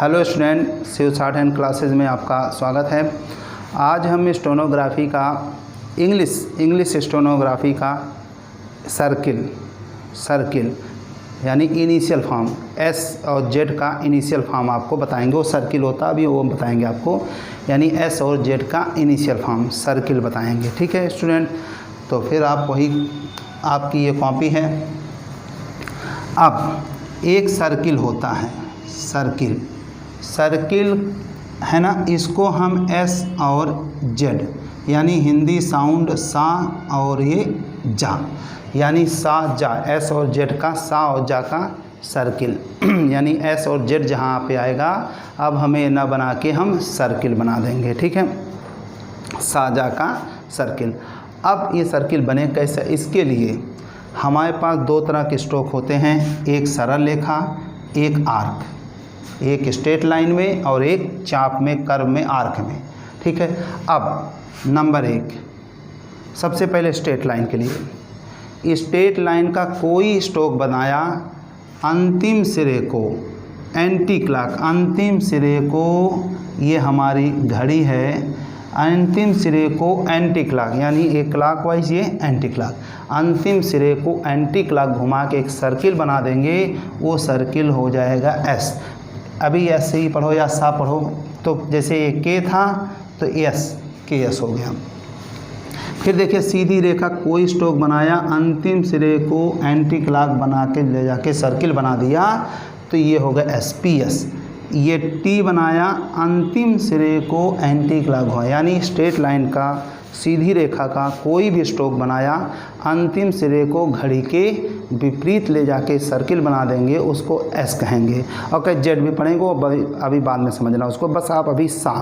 Hello student, Shiv shorthand classes में आपका स्वागत है। आज हम स्टेनोग्राफी का इंग्लिश स्टेनोग्राफी का सर्किल यानी इनिशियल फॉर्म एस और जेड का इनिशियल फॉर्म आपको बताएंगे। वो सर्किल होता है, अभी वो बताएंगे आपको, यानी एस और जेड का इनिशियल फॉर्म सर्किल बताएंगे। ठीक है स्टूडेंट, तो फिर आप वही आपकी ये कॉपी है। अब एक सर्किल होता है, सर्किल है ना, इसको हम एस और जेड यानी हिंदी साउंड सा और ये जा यानी सा जा, एस और जेड का सा और जा का सर्किल यानी एस और जेड जहाँ पे आएगा अब हमें ना बना के हम सर्किल बना देंगे। ठीक है, सा जा का सर्किल। अब ये सर्किल बने कैसे, इसके लिए हमारे पास दो तरह के स्ट्रोक होते हैं, एक सरल रेखा, एक आर्क, एक स्ट्रेट लाइन में और एक चाप में, कर्व में, आर्क में। ठीक है, अब नंबर एक, सबसे पहले स्ट्रेट लाइन के लिए, स्ट्रेट लाइन का कोई स्ट्रोक बनाया, अंतिम सिरे को एंटी क्लॉक, अंतिम सिरे को, ये हमारी घड़ी है, अंतिम सिरे को एंटी क्लॉक यानी एक क्लॉक वाइज, ये एंटी क्लॉक, अंतिम सिरे को एंटी क्लॉक घुमा के एक सर्किल बना देंगे, वो सर्किल हो जाएगा एस। अभी एस से ही पढ़ो या सा पढ़ो, तो जैसे ये के था तो एस, के एस हो गया। फिर देखिए सीधी रेखा कोई स्ट्रोक बनाया, अंतिम सिरे को एंटी क्लॉक बना के ले जाके सर्किल बना दिया, तो ये हो गया एस, पी एस। ये टी बनाया, अंतिम सिरे को एंटी क्लॉक हुआ, यानी स्ट्रेट लाइन का, सीधी रेखा का कोई भी स्ट्रोक बनाया, अंतिम सिरे को घड़ी के विपरीत ले जाके सर्किल बना देंगे, उसको एस कहेंगे। और कहीं जेड भी पढ़ेंगे, वो अभी बाद में समझना उसको, बस आप अभी सा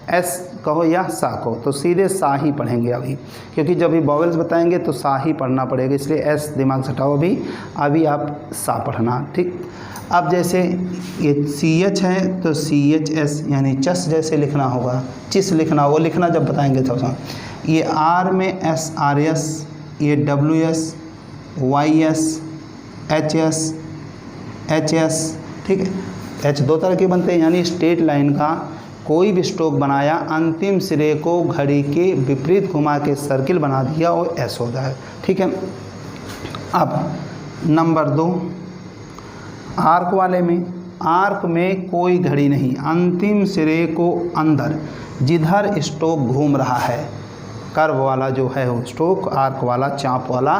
एस कहो या सा कहो, तो सीधे सा ही पढ़ेंगे अभी, क्योंकि जब भी वॉवेल्स बताएंगे तो सा ही पढ़ना पड़ेगा, इसलिए एस दिमाग से हटाओ, अभी आप सा पढ़ना। ठीक, अब जैसे ये सी एच है तो सी एच एस यानी चस जैसे लिखना होगा, चिस लिखना, वो लिखना जब बताएंगे तब। ये आर में एस आर एस, ये W S, Y S, H S, H S. ठीक है, एच दो तरह के बनते हैं, यानी स्ट्रेट लाइन का कोई भी स्ट्रोक बनाया, अंतिम सिरे को घड़ी के विपरीत घुमा के सर्किल बना दिया, और एस होता है। ठीक है, अब नंबर दो, आर्क वाले में, आर्क में कोई घड़ी नहीं, अंतिम सिरे को अंदर, जिधर स्ट्रोक घूम रहा है, कर्व वाला जो है वो स्ट्रोक, आर्क वाला, चाप वाला,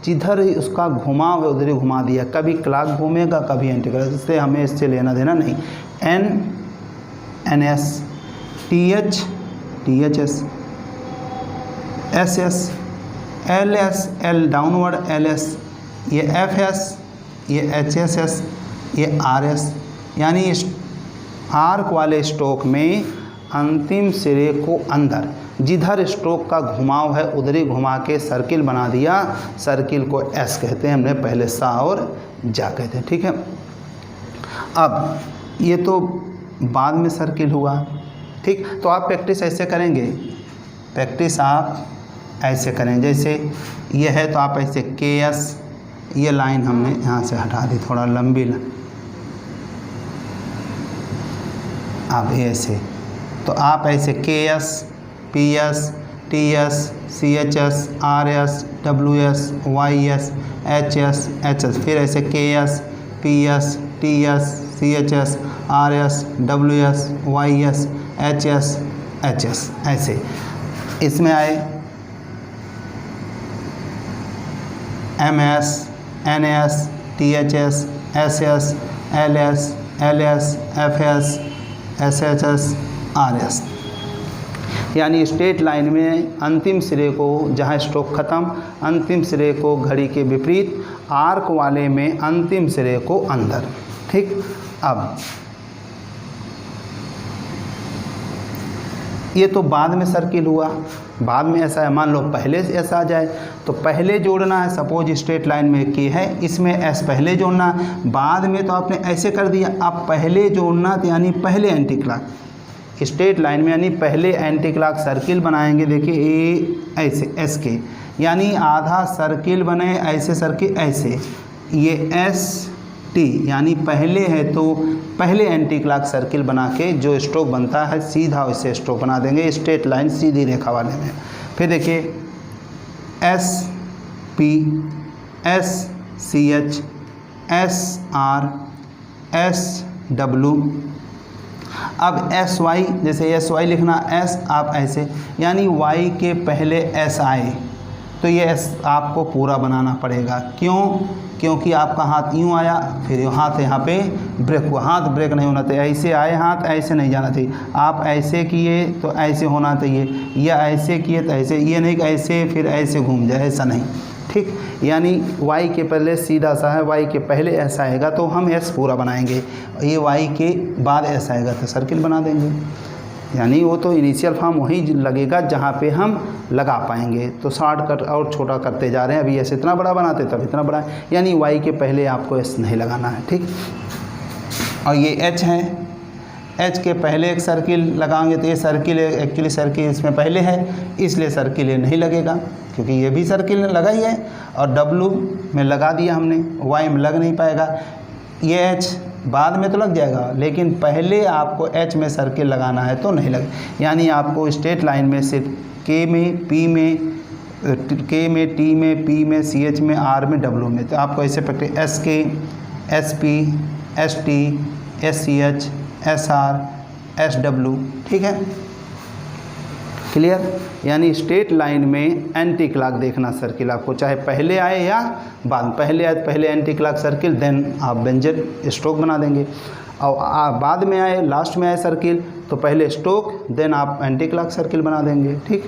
जिधर उसका घुमाव उधर ही घुमा दिया, कभी क्लॉक घूमेगा कभी एंटी क्लॉक, इससे हमें इससे लेना देना नहीं। N N S, T H S, S S, L S, L downward L S, ये एफ एस, ये एच एस एस, ये आर एस, यानी आर्क वाले स्ट्रोक में अंतिम सिरे को अंदर, जिधर स्ट्रोक का घुमाव है उधर ही घुमा के सर्किल बना दिया, सर्किल को एस कहते हैं, हमने पहले सा और जा कहते हैं। ठीक है, अब ये तो बाद में सर्किल हुआ। ठीक, तो आप प्रैक्टिस ऐसे करेंगे, प्रैक्टिस आप ऐसे करें, जैसे ये है तो आप ऐसे के एस, ये लाइन हमने यहाँ से हटा दी, थोड़ा लंबी आप ऐसे, तो आप ऐसे K S, P S, T S, C H S, R S, W S, Y S, H S, H S, फिर ऐसे K S, P S, T S, C H S, R S, W S, Y S, H S, H S, ऐसे। इसमें आए M S, N S, T H S, S S, L S, L S, F S, S H S, R S, यानी straight line में अंतिम सिरे को, जहाँ stroke ख़त्म, अंतिम सिरे को घड़ी के विपरीत, आर्क वाले में अंतिम सिरे को अंदर। ठीक, अब ये तो बाद में सर्किल हुआ, बाद में ऐसा है, मान लो पहले से ऐसा आ जाए तो पहले जोड़ना है, सपोज स्ट्रेट लाइन में के है, इसमें एस पहले जोड़ना है, बाद में तो आपने ऐसे कर दिया, अब पहले जोड़ना यानी पहले एंटी क्लॉक, स्ट्रेट लाइन में यानी पहले एंटी क्लॉक सर्किल बनाएंगे। देखिए ए ऐसे एस के, यानी आधा सर्किल बने, ऐसे सर्किल ऐसे, ये एस टी, यानी पहले है तो पहले एंटी क्लॉक सर्किल बना के जो स्ट्रोक बनता है सीधा वैसे स्ट्रोक बना देंगे, स्ट्रेट लाइन सीधी रेखा वाले में। फिर देखिए S P, S C H, S R, S W. अब एस वाई, जैसे एस वाई लिखना, एस आप ऐसे, यानी वाई के पहले एस आए तो ये एस आपको पूरा बनाना पड़ेगा। क्यों? क्योंकि आपका हाथ यूँ आया, फिर हाथ यहाँ पे ब्रेक हुआ, हाथ ब्रेक नहीं होना चाहिए। ऐसे आए हाथ, ऐसे नहीं जाना चाहिए। आप ऐसे किए तो ऐसे होना चाहिए, या ऐसे किए तो ऐसे, ये नहीं कि ऐसे फिर ऐसे घूम जाए, ऐसा नहीं, ठीक। यानी वाई के पहले सीधा सा है, वाई के पहले ऐसा आएगा तो हम एस पूरा बनाएंगे, ये वाई के बाद ऐसा आएगा तो सर्किल बना देंगे। यानी वो तो इनिशियल फॉर्म वहीं लगेगा जहाँ पे हम लगा पाएंगे। तो शॉर्टकट और छोटा करते जा रहे हैं, अभी ऐसे इतना बड़ा बनाते तब इतना बड़ा, यानी वाई के पहले आपको एस नहीं लगाना है, ठीक। और ये एच है, एच के पहले एक सर्किल लगाएंगे तो ये सर्किल एक्चुअली सर्किल इसमें पहले है, इसलिए सर्किल ये नहीं लगेगा क्योंकि ये भी सर्किल लगा ही है। और डब्लू में लगा दिया हमने, वाई में लग नहीं पाएगा। ये एच बाद में तो लग जाएगा, लेकिन पहले आपको एच में सर्किल लगाना है तो नहीं लगे, यानी आपको स्ट्रेट लाइन में सिर्फ के में, पी में, के में, टी में, पी में, सी एच में, आर में, डब्लू में। तो आपको ऐसे practice S K, S P, S T, S C H, S R, S W, ठीक है, क्लियर। यानी स्ट्रेट लाइन में एंटी क्लॉक देखना सर्किल आपको, चाहे पहले आए या बाद में। पहले आए तो पहले एंटी क्लॉक सर्किल, देन आप बेंजर स्ट्रोक बना देंगे। और बाद में आए, लास्ट में आए सर्किल तो पहले स्ट्रोक, देन आप एंटी क्लॉक सर्किल बना देंगे, ठीक।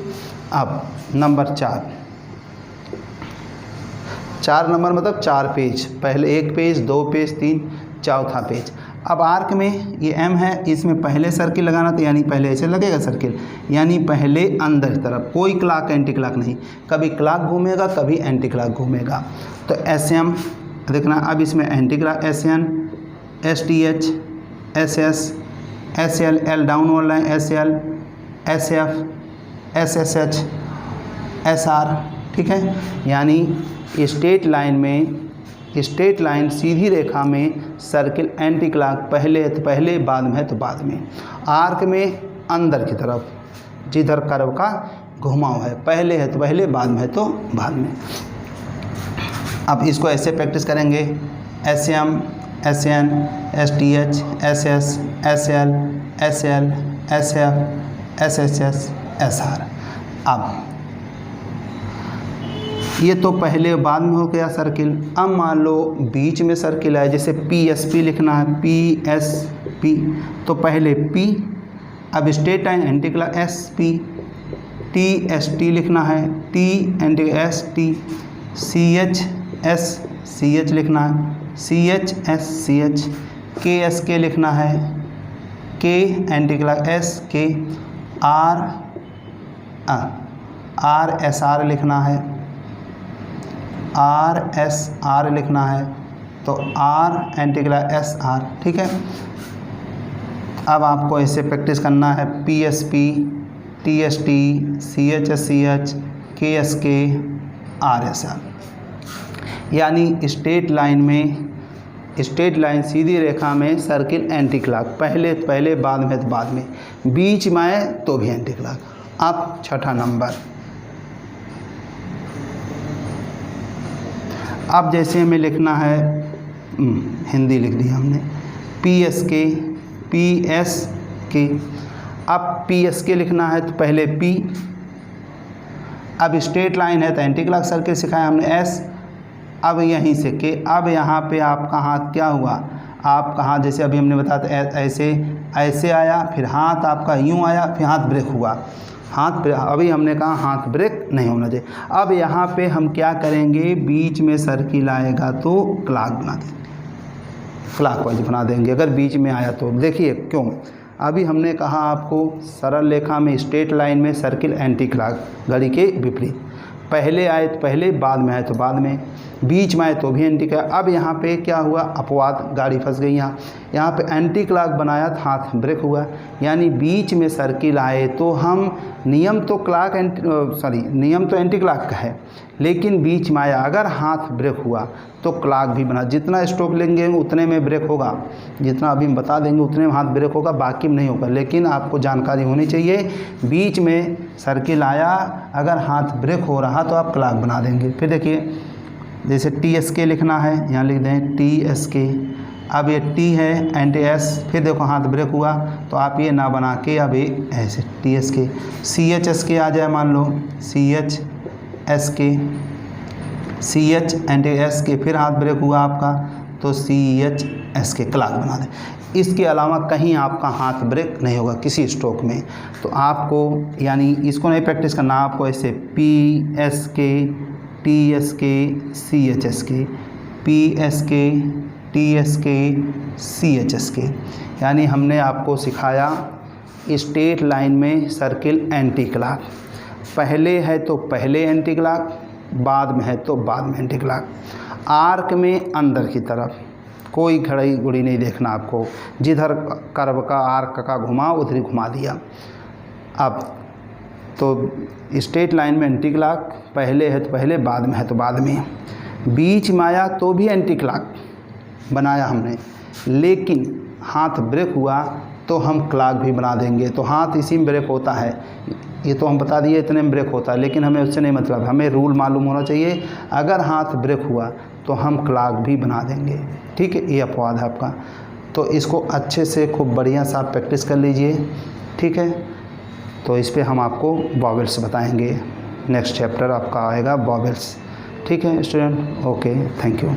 अब नंबर 4 नंबर मतलब 4 पेज, पहले 1 पेज, 2 पेज, 3, चौथा पेज। अब आर्क में ये एम है, इसमें पहले सर्किल लगाना तो यानी पहले ऐसे लगेगा सर्किल, यानी पहले अंदर की तरफ, कोई क्लॉक एंटी क्लॉक नहीं, कभी क्लॉक घूमेगा कभी एंटी क्लॉक घूमेगा। तो एस एम देखना, अब इसमें anti clock S N, S T H, S S, S L, L down वाला line, S L, S F, S S H, S R, ठीक है। यानी स्ट्रेट लाइन में, स्ट्रेट लाइन सीधी रेखा में सर्किल एंटी क्लॉक पहले है तो पहले, बाद में है तो बाद में। आर्क में अंदर की तरफ जिधर कर्व का घुमाव है, पहले है तो पहले, बाद में है तो बाद में। अब इसको ऐसे प्रैक्टिस करेंगे, S M, S N, S T H, S S, S L, S L, S F, S S S, S R. अब ये तो पहले बाद में हो गया सर्किल। अब मान लो बीच में सर्किल है, जैसे पी एस पी लिखना है, पी एस पी, तो पहले पी, अब straight line anti clock S P, T S T लिखना है, T anti S T, C H S C H लिखना है, C H S C H, K S K लिखना है, K anti clock S K, R R S R लिखना है, R S R लिखना है, तो R anti clock S R, ठीक है। अब आपको ऐसे प्रैक्टिस करना है, P S P, T S T, C H S C H, K S K, R S R. यानी स्ट्रेट लाइन में, स्ट्रेट लाइन सीधी रेखा में सर्किल एंटी क्लॉक, पहले तो पहले, बाद में तो बाद में, बीच में आए तो भी एंटी क्लॉक। अब छठा नंबर, अब जैसे हमें लिखना है, हिंदी लिख दिया हमने, पी एस के, पी एस के। अब पी एस के लिखना है तो पहले पी, अब स्ट्रेट लाइन है तो एंटी क्लॉक सर्किल सिखाया हमने एस, अब यहीं से के। अब यहाँ पे आपका हाथ क्या हुआ, आपका हाथ जैसे अभी हमने बताया ऐसे ऐसे आया, फिर हाथ आपका यूँ आया, फिर हाथ ब्रेक हुआ, हाथ अभी हमने कहा हाथ ब्रेक नहीं होना चाहिए। अब यहाँ पे हम क्या करेंगे, बीच में सर्किल आएगा तो क्लॉक बना देंगे, क्लॉकवाइज बना देंगे अगर बीच में आया तो। देखिए क्यों, अभी हमने कहा आपको सरल रेखा में स्ट्रेट लाइन में सर्किल एंटी क्लॉक, घड़ी के विपरीत, पहले आए तो पहले, बाद में आए तो बाद में। बीच में आए तो भी एंटी क्लॉक। अब यहाँ पे क्या हुआ, अपवाद, गाड़ी फंस गई यहाँ पे एंटी क्लॉक बनाया तो हाथ ब्रेक हुआ, यानी बीच में सर्किल आए तो हम नियम तो नियम तो एंटी क्लॉक का है, लेकिन बीच में आया अगर हाथ ब्रेक हुआ तो क्लॉक भी बना, जितना स्ट्रोक लेंगे उतने में ब्रेक होगा, जितना अभी हम बता देंगे उतने में हाथ ब्रेक होगा, बाकी में नहीं होगा। लेकिन आपको जानकारी होनी चाहिए, बीच में सर्किल आया अगर हाथ ब्रेक हो रहा तो आप क्लॉक बना देंगे। फिर देखिए जैसे TSK लिखना है, यहाँ लिख दें TSK। अब ये T है एंटी S, फिर देखो हाथ ब्रेक हुआ तो आप ये ना बना के अब ये ऐसे TSK। CHSK आ जाए, मान लो CHSK, CH एंटी S के, फिर हाथ ब्रेक हुआ आपका तो CHSK, क्लॉक बना दें। इसके अलावा कहीं आपका हाथ ब्रेक नहीं होगा किसी स्ट्रोक में। तो आपको यानी इसको नहीं प्रैक्टिस करना, आपको ऐसे PSK TSK CHSK, PSK TSK CHSK, यानी हमने आपको सिखाया स्ट्रेट लाइन में सर्किल एंटी क्लॉक, पहले है तो पहले एंटी क्लॉक, बाद में है तो बाद में एंटी क्लॉक। आर्क में अंदर की तरफ कोई घड़ी गुड़ी नहीं देखना आपको, जिधर कर्व का आर्क का घुमा उधर ही घुमा दिया। अब तो स्ट्रेट लाइन में एंटी क्लॉक, पहले है तो पहले, बाद में है तो बाद में। बीच में आया तो भी एंटी क्लॉक बनाया हमने, लेकिन हाथ ब्रेक हुआ तो हम क्लॉक भी बना देंगे। तो हाथ इसी में ब्रेक होता है, ये तो हम बता दिए इतने में ब्रेक होता है, लेकिन हमें उससे नहीं मतलब, हमें रूल मालूम होना चाहिए। अगर हाथ ब्रेक हुआ तो हम क्लॉक भी बना देंगे, ठीक है। ये अपवाद है आपका, तो इसको अच्छे से खूब बढ़िया सा प्रैक्टिस कर लीजिए, ठीक है। तो इस पे हम आपको वॉवेल्स बताएंगे, नेक्स्ट चैप्टर आपका आएगा वॉवेल्स, ठीक है स्टूडेंट। Okay, thank you.